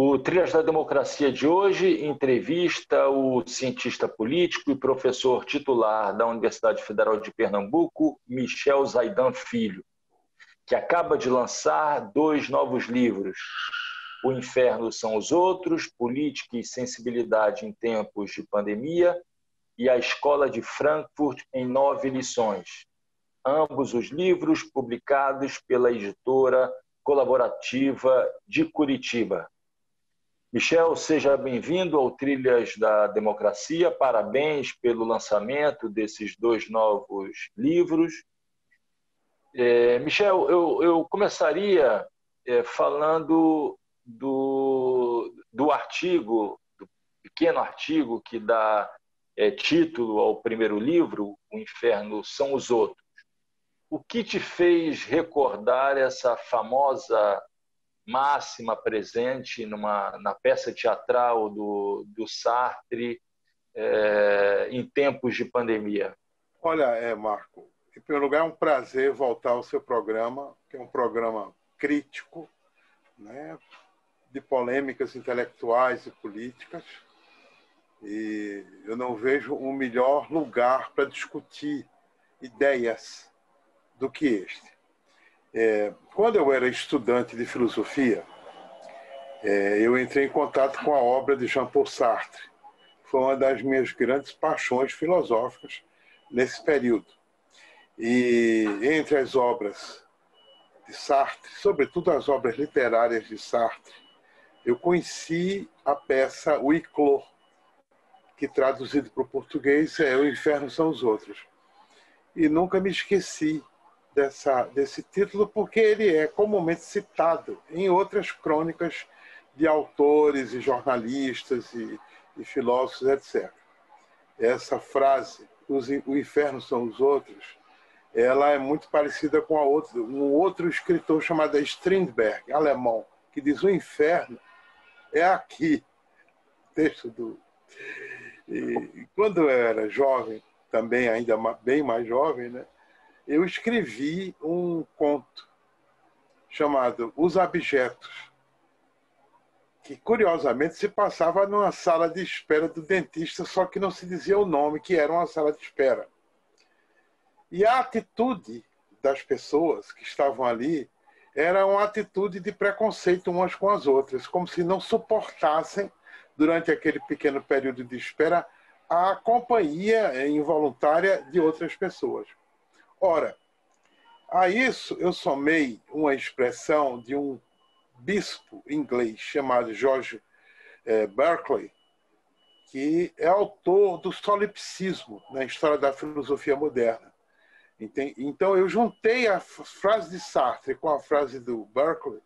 O Trilhas da Democracia de hoje entrevista o cientista político e professor titular da Universidade Federal de Pernambuco, Michel Zaidan Filho, que acaba de lançar 2 novos livros: O Inferno São os Outros, Política e Sensibilidade em Tempos de Pandemia, e A Escola de Frankfurt em 9 lições. Ambos os livros publicados pela editora colaborativa de Curitiba. Michel, seja bem-vindo ao Trilhas da Democracia. Parabéns pelo lançamento desses 2 novos livros. Michel, eu começaria falando do artigo, do pequeno artigo que dá título ao primeiro livro, O Inferno São os Outros. O que te fez recordar essa famosa máxima presente na peça teatral do Sartre em tempos de pandemia? Olha, Marco, em primeiro lugar é um prazer voltar ao seu programa, que é um programa crítico, né, de polêmicas intelectuais e políticas, e eu não vejo um melhor lugar para discutir ideias do que este. Quando eu era estudante de filosofia, eu entrei em contato com a obra de Jean-Paul Sartre. Foi uma das minhas grandes paixões filosóficas nesse período. E entre as obras de Sartre, sobretudo as obras literárias de Sartre, eu conheci a peça O Iclô, que traduzido para o português é O Inferno São os Outros. E nunca me esqueci desse título, porque ele é comumente citado em outras crônicas de autores e jornalistas e filósofos, etc. Essa frase, o inferno são os outros, ela é muito parecida com um outro escritor chamado Strindberg, alemão, que diz: o inferno é aqui. Texto do... E quando eu era jovem, também ainda bem mais jovem, né, eu escrevi um conto chamado Os Abjetos, que curiosamente se passava numa sala de espera do dentista, só que não se dizia o nome, que era uma sala de espera. E a atitude das pessoas que estavam ali era uma atitude de preconceito umas com as outras, como se não suportassem, durante aquele pequeno período de espera, a companhia involuntária de outras pessoas. Ora, a isso eu somei uma expressão de um bispo inglês chamado George Berkeley, que é autor do solipsismo na história da filosofia moderna. Então eu juntei a frase de Sartre com a frase do Berkeley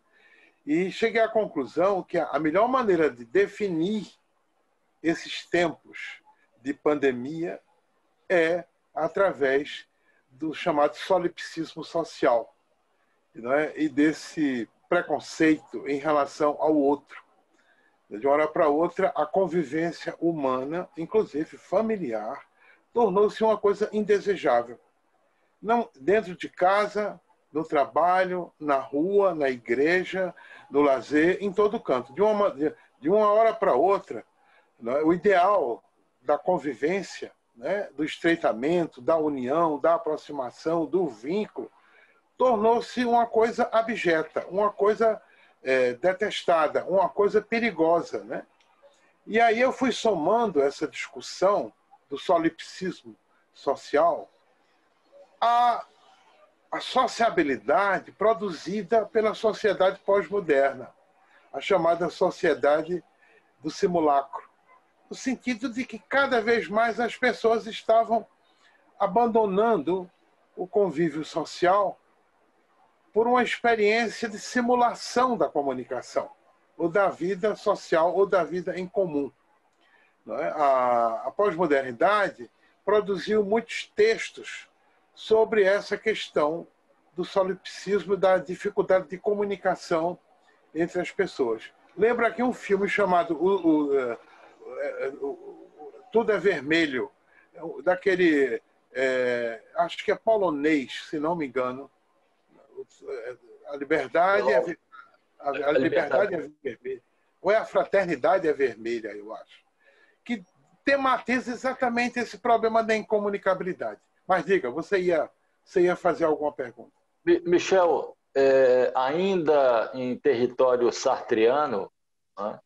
e cheguei à conclusão que a melhor maneira de definir esses tempos de pandemia é através do chamado solipsismo social, não é? E desse preconceito em relação ao outro. De uma hora para outra, a convivência humana, inclusive familiar, tornou-se uma coisa indesejável. Não, dentro de casa, no trabalho, na rua, na igreja, no lazer, em todo canto. De uma hora para outra, não é? O ideal da convivência, né, do estreitamento, da união, da aproximação, do vínculo, tornou-se uma coisa abjeta, uma coisa detestada, uma coisa perigosa, né? E aí eu fui somando essa discussão do solipsismo social à sociabilidade produzida pela sociedade pós-moderna, a chamada sociedade do simulacro, no sentido de que cada vez mais as pessoas estavam abandonando o convívio social por uma experiência de simulação da comunicação, ou da vida social, ou da vida em comum. Não é? A pós-modernidade produziu muitos textos sobre essa questão do solipsismo e da dificuldade de comunicação entre as pessoas. Lembra aqui um filme chamado Tudo é Vermelho, daquele, acho que é polonês, se não me engano. A liberdade é vermelha. ou é A Fraternidade é Vermelha, eu acho, que tematiza exatamente esse problema da incomunicabilidade. Mas diga, você ia fazer alguma pergunta? Michel, ainda em território sartreano, né,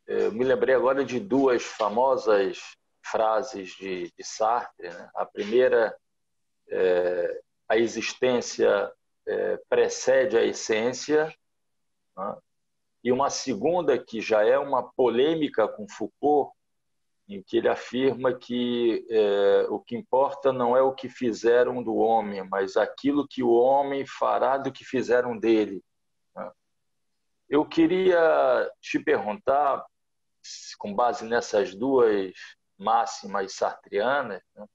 eu me lembrei agora de duas famosas frases de Sartre. Né? A primeira, a existência precede a essência, né? E uma segunda, que já é uma polêmica com Foucault, em que ele afirma que o que importa não é o que fizeram do homem, mas aquilo que o homem fará do que fizeram dele. Né? Eu queria te perguntar, com base nessas duas máximas sartreanas, né,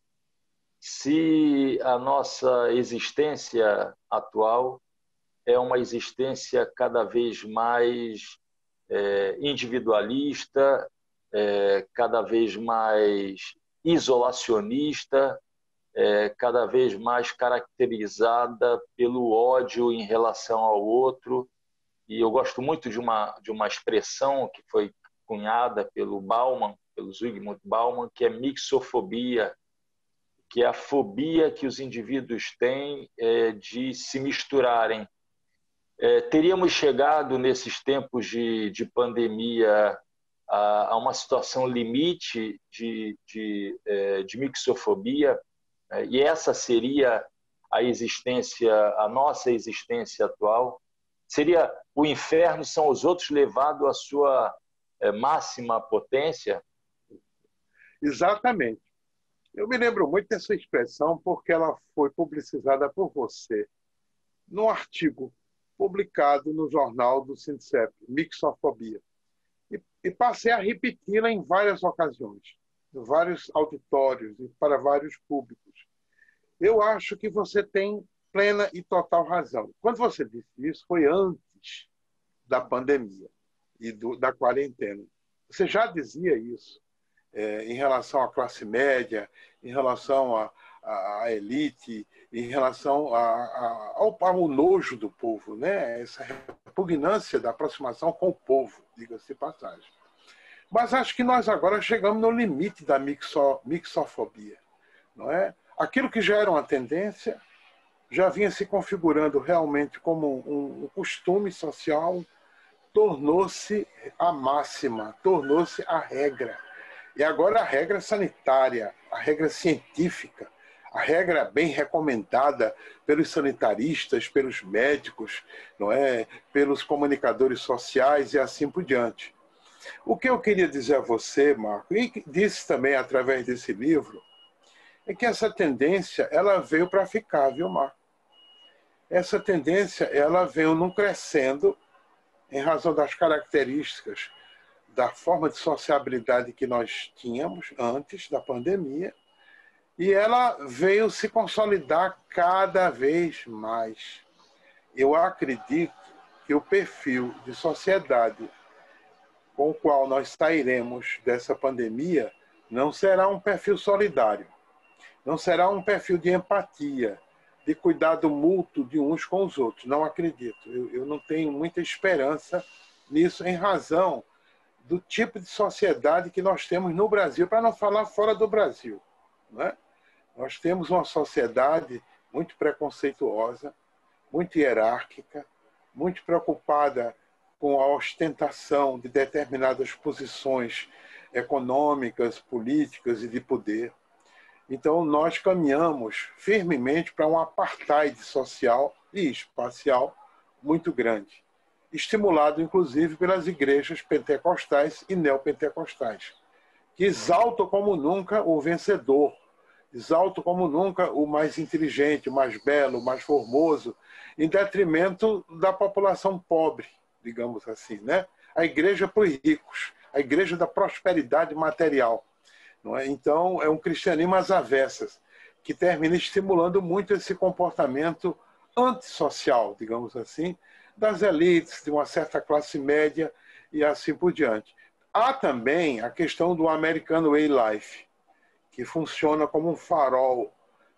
se a nossa existência atual é uma existência cada vez mais individualista, cada vez mais isolacionista, cada vez mais caracterizada pelo ódio em relação ao outro. E eu gosto muito de uma expressão que foi cunhada pelo Bauman, pelo Zygmunt Bauman, que é mixofobia, que é a fobia que os indivíduos têm de se misturarem. Teríamos chegado nesses tempos de pandemia a uma situação limite de mixofobia, e essa seria a nossa existência atual. Seria o inferno, são os outros levado à sua máxima potência? Exatamente. Eu me lembro muito dessa expressão porque ela foi publicizada por você num artigo publicado no jornal do Sindicep, Mixofobia. E passei a repeti-la em várias ocasiões, em vários auditórios e para vários públicos. Eu acho que você tem plena e total razão. Quando você disse isso, foi antes da pandemia e da quarentena. Você já dizia isso em relação à classe média, em relação à elite, em relação ao nojo do povo, né? Essa repugnância da aproximação com o povo, diga-se de passagem. Mas acho que nós agora chegamos no limite da mixofobia, não é? Aquilo que já era uma tendência já vinha se configurando realmente como um costume social, tornou-se a máxima, tornou-se a regra. E agora a regra sanitária, a regra científica, a regra bem recomendada pelos sanitaristas, pelos médicos, não é? Pelos comunicadores sociais e assim por diante. O que eu queria dizer a você, Marco, e disse também através desse livro, é que essa tendência ela veio para ficar, viu, Marco? Essa tendência ela veio num crescendo em razão das características da forma de sociabilidade que nós tínhamos antes da pandemia, e ela veio se consolidar cada vez mais. Eu acredito que o perfil de sociedade com o qual nós sairemos dessa pandemia não será um perfil solidário, não será um perfil de empatia, de cuidado mútuo de uns com os outros. Não acredito. Eu não tenho muita esperança nisso em razão do tipo de sociedade que nós temos no Brasil, para não falar fora do Brasil. Não é? Nós temos uma sociedade muito preconceituosa, muito hierárquica, muito preocupada com a ostentação de determinadas posições econômicas, políticas e de poder. Então, nós caminhamos firmemente para um apartheid social e espacial muito grande, estimulado, inclusive, pelas igrejas pentecostais e neopentecostais, que exaltam como nunca o vencedor, exaltam como nunca o mais inteligente, o mais belo, o mais formoso, em detrimento da população pobre, digamos assim, né? A igreja para os ricos, a igreja da prosperidade material. Não é? Então, é um cristianismo às avessas, que termina estimulando muito esse comportamento antissocial, digamos assim, das elites, de uma certa classe média e assim por diante. Há também a questão do American Way Life, que funciona como um farol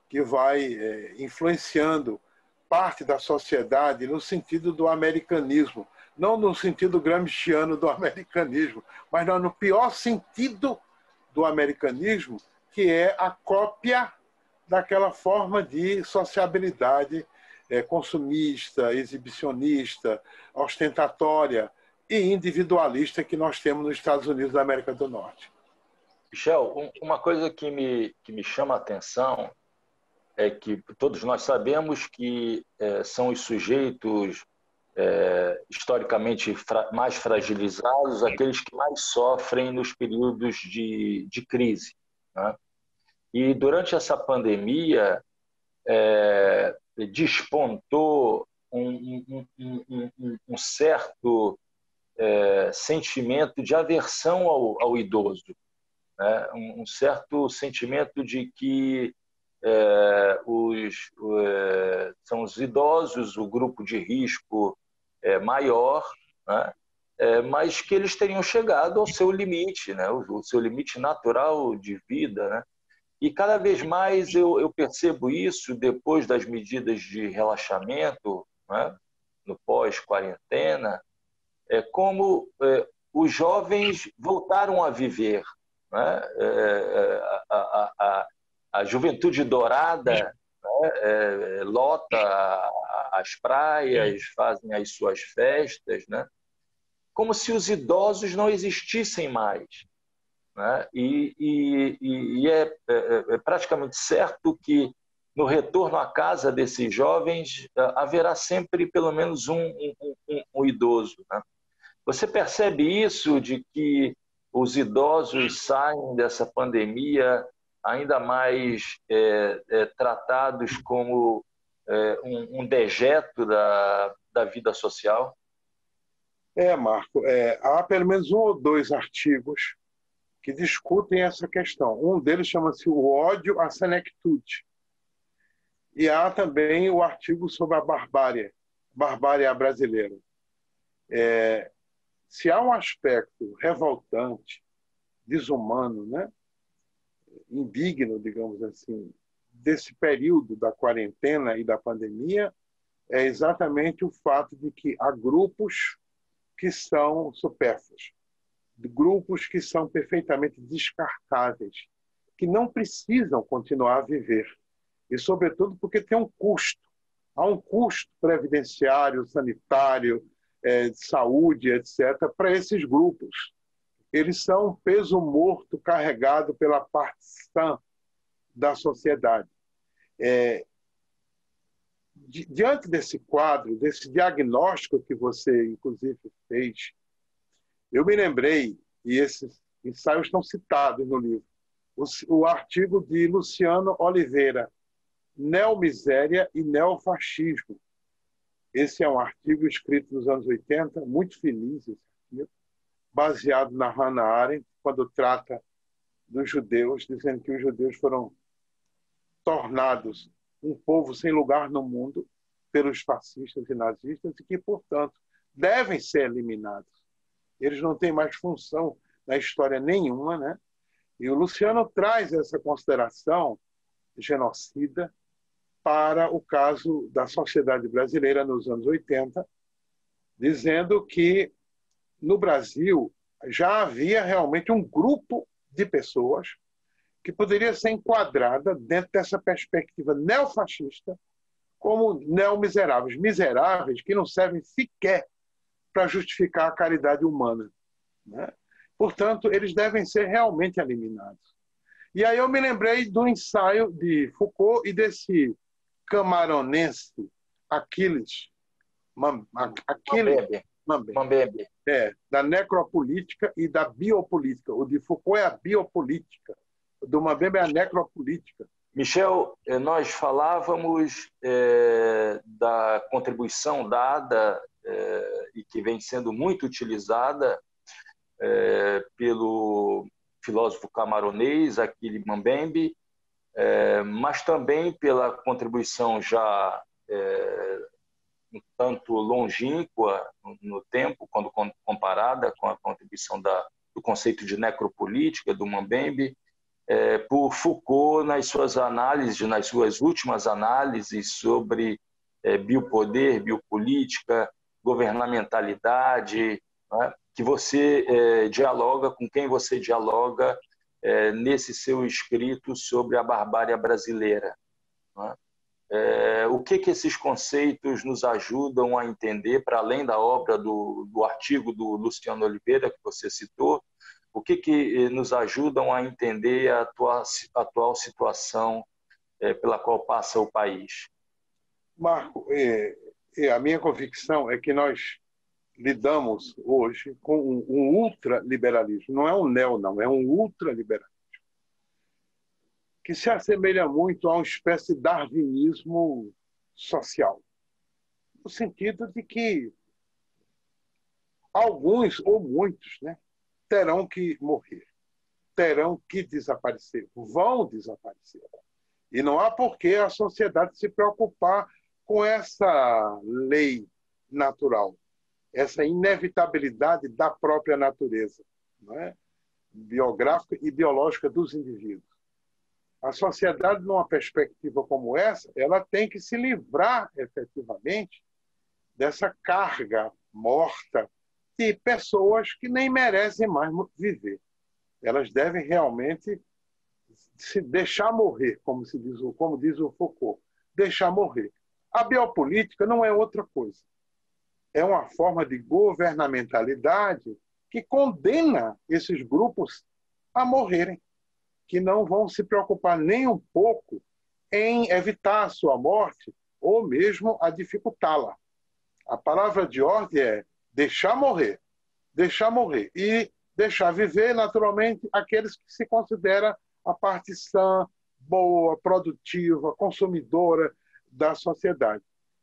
que vai influenciando parte da sociedade no sentido do americanismo, não no sentido gramsciano do americanismo, mas não, no pior sentido do americanismo, que é a cópia daquela forma de sociabilidade consumista, exibicionista, ostentatória e individualista que nós temos nos Estados Unidos da América do Norte. Michel, uma coisa que me chama a atenção é que todos nós sabemos que são os sujeitos historicamente mais fragilizados, aqueles que mais sofrem nos períodos de crise, né? E durante essa pandemia despontou um certo sentimento de aversão ao idoso, né? Um certo sentimento de que são os idosos o grupo de risco maior, né? Mas que eles teriam chegado ao seu limite, né? O seu limite natural de vida, né? E cada vez mais eu percebo isso depois das medidas de relaxamento, né? No pós-quarentena, como os jovens voltaram a viver, né? A juventude dourada, né? Lota as praias, fazem as suas festas, né? Como se os idosos não existissem mais, né? E é praticamente certo que no retorno à casa desses jovens haverá sempre pelo menos um idoso, né? Você percebe isso, de que os idosos saem dessa pandemia ainda mais tratados como um dejeto da vida social? Marco, há pelo menos um ou dois artigos que discutem essa questão. Um deles chama-se O Ódio à Senectude. E há também o artigo sobre a barbárie brasileira. Se há um aspecto revoltante, desumano, né? Indigno, digamos assim, desse período da quarentena e da pandemia, é exatamente o fato de que há grupos que são supérfluos, grupos que são perfeitamente descartáveis, que não precisam continuar a viver. E, sobretudo, porque tem um custo. Há um custo previdenciário, sanitário, de saúde, etc., para esses grupos. Eles são um peso morto carregado pela parte sã da sociedade. Diante desse quadro, desse diagnóstico que você, inclusive, fez, eu me lembrei, e esses ensaios estão citados no livro, o artigo de Luciano Oliveira, Neomiséria e Neofascismo. Esse é um artigo escrito nos anos 80, muito feliz, esse artigo, baseado na Hannah Arendt, quando trata dos judeus, dizendo que os judeus foram tornados um povo sem lugar no mundo pelos fascistas e nazistas e que, portanto, devem ser eliminados. Eles não têm mais função na história nenhuma, né? E o Luciano traz essa consideração genocida para o caso da sociedade brasileira nos anos 80, dizendo que no Brasil já havia realmente um grupo de pessoas que poderia ser enquadrada dentro dessa perspectiva neofascista como neomiseráveis, miseráveis que não servem sequer para justificar a caridade humana, né? Portanto, eles devem ser realmente eliminados. E aí eu me lembrei do ensaio de Foucault e desse camaronense Aquiles Mbembe, da necropolítica e da biopolítica. O de Foucault é a biopolítica, o do Mbembe é a necropolítica. Michel, nós falávamos da contribuição dada e que vem sendo muito utilizada pelo filósofo camaronês Achille Mbembe, mas também pela contribuição já um tanto longínqua no tempo, quando comparada com a contribuição do conceito de necropolítica do Mbembe, por Foucault nas suas análises, nas suas últimas análises sobre biopoder, biopolítica, governamentalidade, né? Que você dialoga, com quem você dialoga nesse seu escrito sobre a barbárie brasileira, né? O que esses conceitos nos ajudam a entender, para além da obra do artigo do Luciano Oliveira, que você citou, o que nos ajudam a entender a atual situação pela qual passa o país? Marco, a minha convicção é que nós lidamos hoje com um ultraliberalismo. Não é um neo, não, é um ultraliberalismo, que se assemelha muito a uma espécie de darwinismo social, no sentido de que alguns ou muitos, né, terão que morrer, terão que desaparecer, vão desaparecer. E não há por que a sociedade se preocupar com essa lei natural, essa inevitabilidade da própria natureza, não é? Biográfica e biológica dos indivíduos. A sociedade, numa perspectiva como essa, ela tem que se livrar efetivamente dessa carga morta de pessoas que nem merecem mais viver. Elas devem realmente se deixar morrer, como diz o Foucault, deixar morrer. A biopolítica não é outra coisa. É uma forma de governamentalidade que condena esses grupos a morrerem, que não vão se preocupar nem um pouco em evitar a sua morte ou mesmo a dificultá-la. A palavra de ordem é deixar morrer e deixar viver naturalmente aqueles que se consideram a parte sã, boa, produtiva, consumidora da sociedade.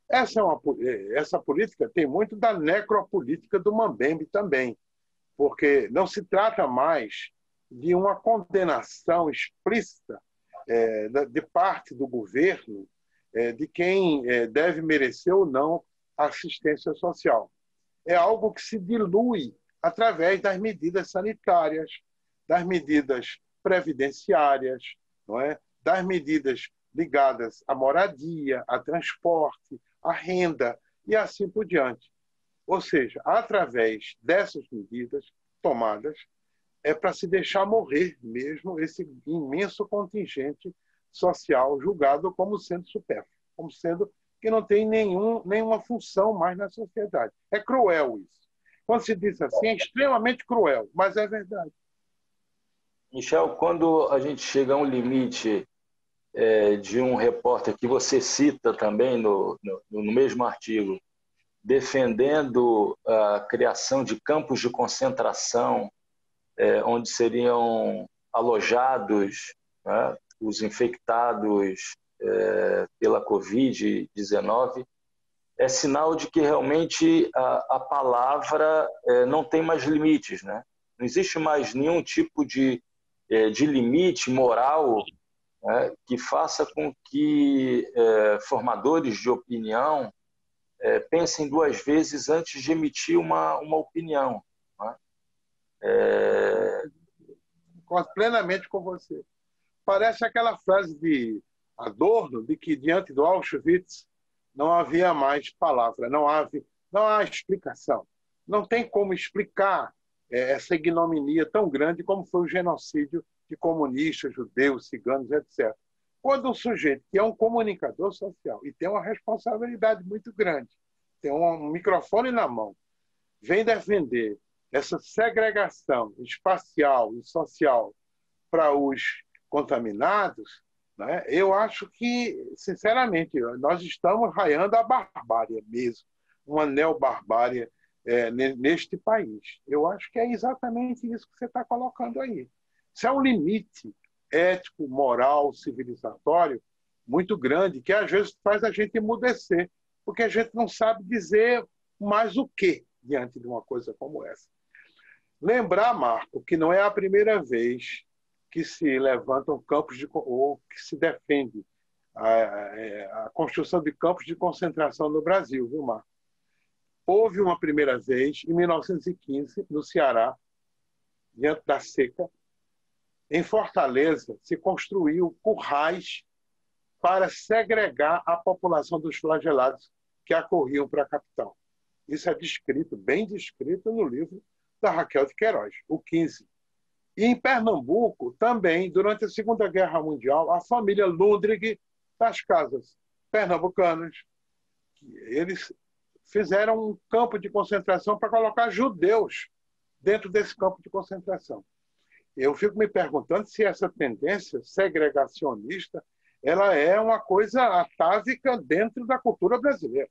Essa política tem muito da necropolítica do Mambembe também, porque não se trata mais de uma condenação explícita de parte do governo de quem deve merecer ou não assistência social. É algo que se dilui através das medidas sanitárias, das medidas previdenciárias, não é? Das medidas ligadas à moradia, a transporte, à renda e assim por diante. Ou seja, através dessas medidas tomadas, é para se deixar morrer mesmo esse imenso contingente social julgado como sendo supérfluo, como sendo que não tem nenhuma função mais na sociedade. É cruel isso. Quando se diz assim, é extremamente cruel, mas é verdade. Michel, quando a gente chega a um limite de um repórter que você cita também no mesmo artigo, defendendo a criação de campos de concentração onde seriam alojados, né, os infectados pela Covid-19, é sinal de que realmente a palavra não tem mais limites, né? Não existe mais nenhum tipo de limite moral, né, que faça com que formadores de opinião pensem duas vezes antes de emitir uma opinião. Né? Concordo plenamente com você. Parece aquela frase de Adorno, de que diante do Auschwitz não havia mais palavra, não há explicação. Não tem como explicar essa ignominia tão grande como foi o genocídio de comunistas, judeus, ciganos, etc. Quando um sujeito que é um comunicador social e tem uma responsabilidade muito grande, tem um microfone na mão, vem defender essa segregação espacial e social para os contaminados, né? Eu acho que, sinceramente, nós estamos raiando a barbárie mesmo, uma neobarbárie neste país. Eu acho que é exatamente isso que você está colocando aí. Isso é um limite ético, moral, civilizatório muito grande, que às vezes faz a gente emudecer, porque a gente não sabe dizer mais o que diante de uma coisa como essa. Lembrar, Marco, que não é a primeira vez que se levantam campos ou que se defende a construção de campos de concentração no Brasil, viu, Marco? Houve uma primeira vez, em 1915, no Ceará, diante da seca. Em Fortaleza, se construiu currais para segregar a população dos flagelados que acorriam para a capital. Isso é descrito, bem descrito no livro da Raquel de Queiroz, o 15. E em Pernambuco, também, durante a Segunda Guerra Mundial, a família Ludwig, das casas pernambucanas, eles fizeram um campo de concentração para colocar judeus dentro desse campo de concentração. Eu fico me perguntando se essa tendência segregacionista ela é uma coisa atávica dentro da cultura brasileira.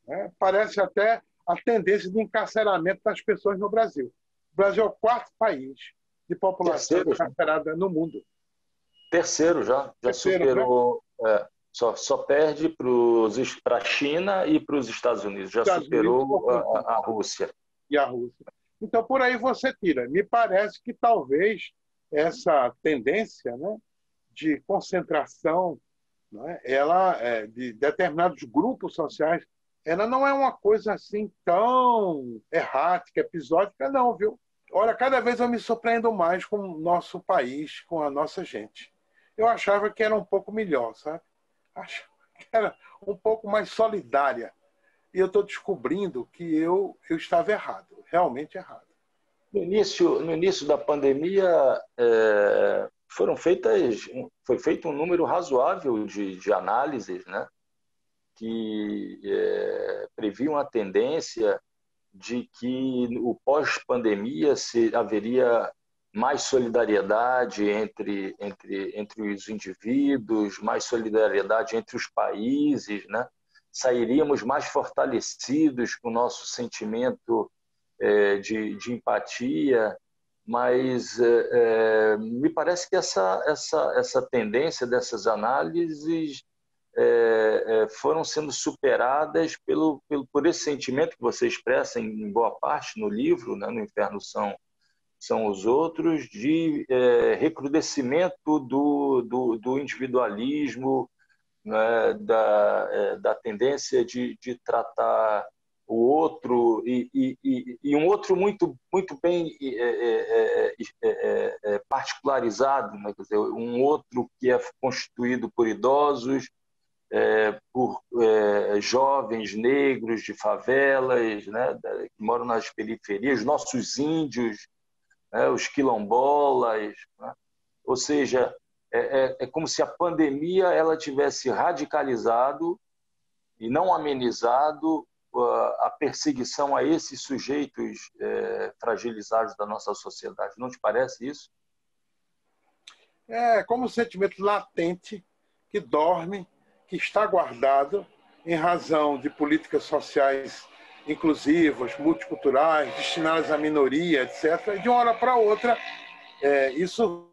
Né? Parece até a tendência de encarceramento das pessoas no Brasil. O Brasil é o quarto país de população encarcerada no mundo. Terceiro já superou, né? Só perde para a China e para os Estados Unidos. Já superou a Rússia. E a Rússia. Então, por aí você tira. Me parece que talvez essa tendência, né, de concentração, né, de determinados grupos sociais, ela não é uma coisa assim tão errática, episódica, não, viu? Olha, cada vez eu me surpreendo mais com o nosso país, com a nossa gente. Eu achava que era um pouco melhor, sabe? Achava que era um pouco mais solidária. E eu estou descobrindo que eu estava errado, realmente errado. No início da pandemia, foi feito um número razoável de análises, né, que previam a tendência de que o pós-pandemia haveria mais solidariedade entre os indivíduos, mais solidariedade entre os países, né? Sairíamos mais fortalecidos com o nosso sentimento de empatia, mas me parece que essa tendência dessas análises foram sendo superadas por esse sentimento que você expressa em boa parte no livro, né? No Inferno são os Outros, de recrudescimento do individualismo, né? Da tendência de tratar o outro e um outro muito bem particularizado, né? Quer dizer, um outro que é constituído por idosos, por jovens negros de favelas, né, que moram nas periferias, nossos índios, né, os quilombolas, né? Ou seja, é como se a pandemia ela tivesse radicalizado e não amenizado a perseguição a esses sujeitos fragilizados da nossa sociedade. Não te parece isso? É como um sentimento latente que dorme, que está guardado em razão de políticas sociais inclusivas, multiculturais, destinadas à minoria, etc. E de uma hora para outra, isso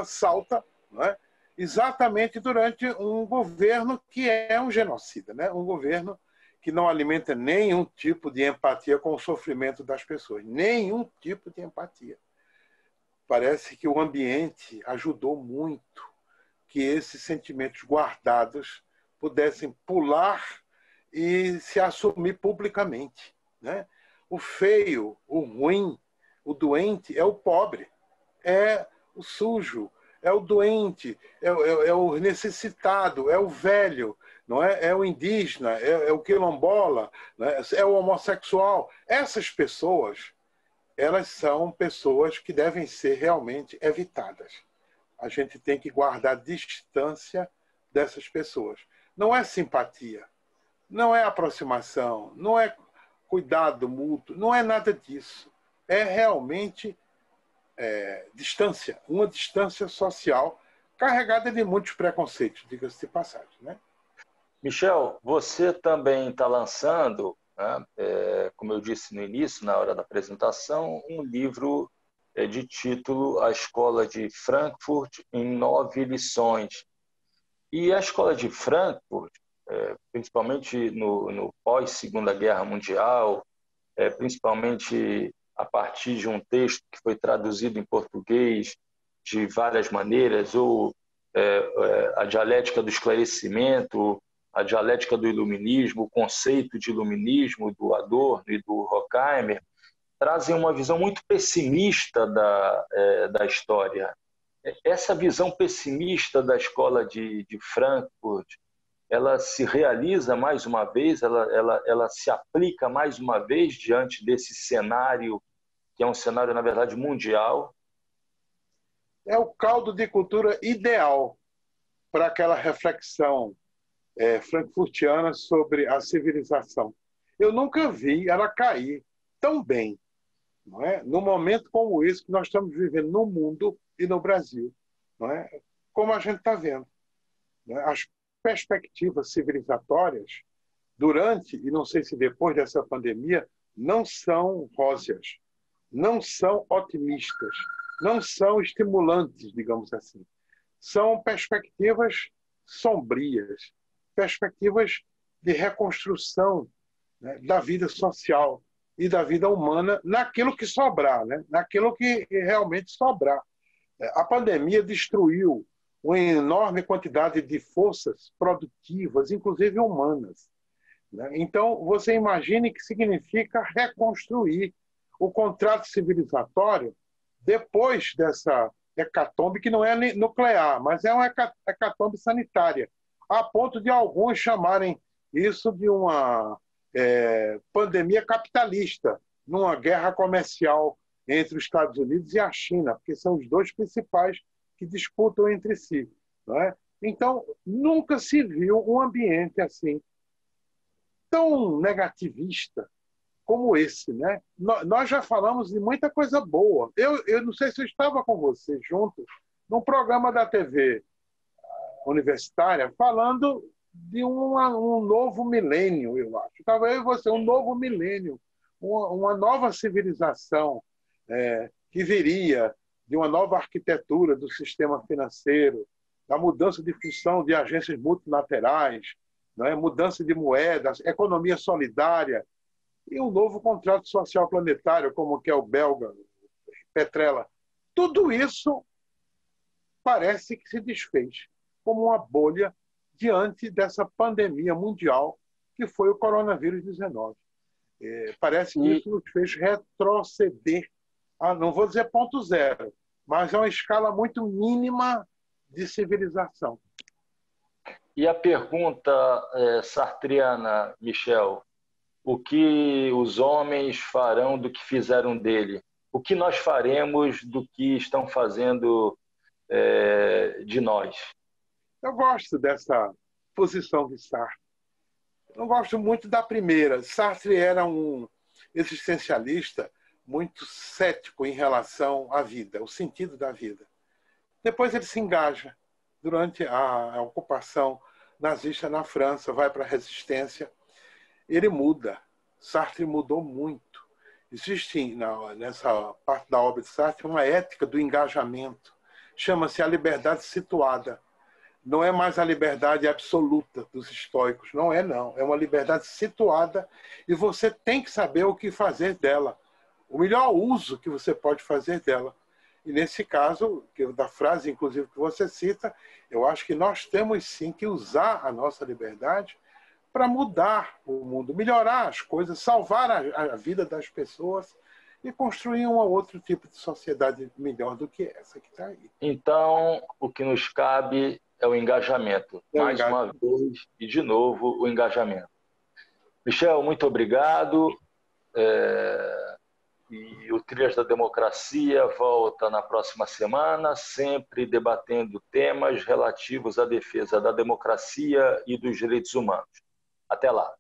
salta, né? Exatamente durante um governo que é um genocida, né? Um governo que não alimenta nenhum tipo de empatia com o sofrimento das pessoas. Nenhum tipo de empatia. Parece que o ambiente ajudou muito que esses sentimentos guardados pudessem pular e se assumir publicamente, né? O feio, o ruim, o doente é o pobre, é o sujo, é o doente, é o necessitado, é o velho, não é? É o indígena, é o quilombola, né? É o homossexual. Essas pessoas, elas são pessoas que devem ser realmente evitadas. A gente tem que guardar distância dessas pessoas. Não é simpatia, não é aproximação, não é cuidado mútuo, não é nada disso. É realmente distância, uma distância social carregada de muitos preconceitos, diga-se de passagem, né? Michel, você também está lançando, né, como eu disse no início, na hora da apresentação, um livro de título A Escola de Frankfurt em 9 lições. E a Escola de Frankfurt, principalmente no pós-Segunda Guerra Mundial, principalmente a partir de um texto que foi traduzido em português de várias maneiras, ou a dialética do esclarecimento, a dialética do iluminismo, o conceito de iluminismo do Adorno e do Horkheimer, trazem uma visão muito pessimista da história. Essa visão pessimista da escola de Frankfurt, ela se realiza mais uma vez, ela se aplica mais uma vez diante desse cenário, que é um cenário, na verdade, mundial? É o caldo de cultura ideal para aquela reflexão frankfurtiana sobre a civilização. Eu nunca vi ela cair tão bem, não é? Num momento como esse que nós estamos vivendo no mundo e no Brasil, não é? Como a gente está vendo, não é? As perspectivas civilizatórias durante, e não sei se depois dessa pandemia, não são róseas, não são otimistas, não são estimulantes, digamos assim. São perspectivas sombrias, perspectivas de reconstrução, né, da vida social e da vida humana naquilo que sobrar, né, naquilo que realmente sobrar. A pandemia destruiu uma enorme quantidade de forças produtivas, inclusive humanas. Então, você imagine que significa reconstruir o contrato civilizatório depois dessa hecatombe, que não é nuclear, mas é uma hecatombe sanitária, a ponto de alguns chamarem isso de uma pandemia capitalista, numa guerra comercial entre os Estados Unidos e a China, porque são os dois principais que disputam entre si. Não é? Então, nunca se viu um ambiente assim, tão negativista como esse, né? Nós já falamos de muita coisa boa. Eu não sei se eu estava com você junto num programa da TV universitária falando de um novo milênio, eu acho. Estava eu e você, um novo milênio, uma nova civilização que viria de uma nova arquitetura do sistema financeiro, da mudança de função de agências multilaterais, né? Mudança de moedas, economia solidária e um novo contrato social planetário, como que é o belga, Petrella. Tudo isso parece que se desfez como uma bolha diante dessa pandemia mundial que foi o coronavírus 19. Parece que isso nos fez retroceder, não vou dizer ponto zero, mas é uma escala muito mínima de civilização. E a pergunta sartriana, Michel, o que os homens farão do que fizeram dele? O que nós faremos do que estão fazendo de nós? Eu gosto dessa posição de Sartre. Eu gosto muito da primeira. Sartre era um existencialista muito cético em relação à vida, o sentido da vida. Depois ele se engaja durante a ocupação nazista na França, vai para a resistência. Ele muda. Sartre mudou muito. Existe nessa parte da obra de Sartre uma ética do engajamento. Chama-se a liberdade situada. Não é mais a liberdade absoluta dos estoicos. Não é, não. É uma liberdade situada e você tem que saber o que fazer dela. O melhor uso que você pode fazer dela. E nesse caso, da frase, inclusive, que você cita, eu acho que nós temos sim que usar a nossa liberdade para mudar o mundo, melhorar as coisas, salvar a vida das pessoas e construir um outro tipo de sociedade melhor do que essa que está aí. Então, o que nos cabe é o engajamento. Mais uma vez e de novo, o engajamento. Michel, muito obrigado. E o Trilhas da Democracia volta na próxima semana, sempre debatendo temas relativos à defesa da democracia e dos direitos humanos. Até lá.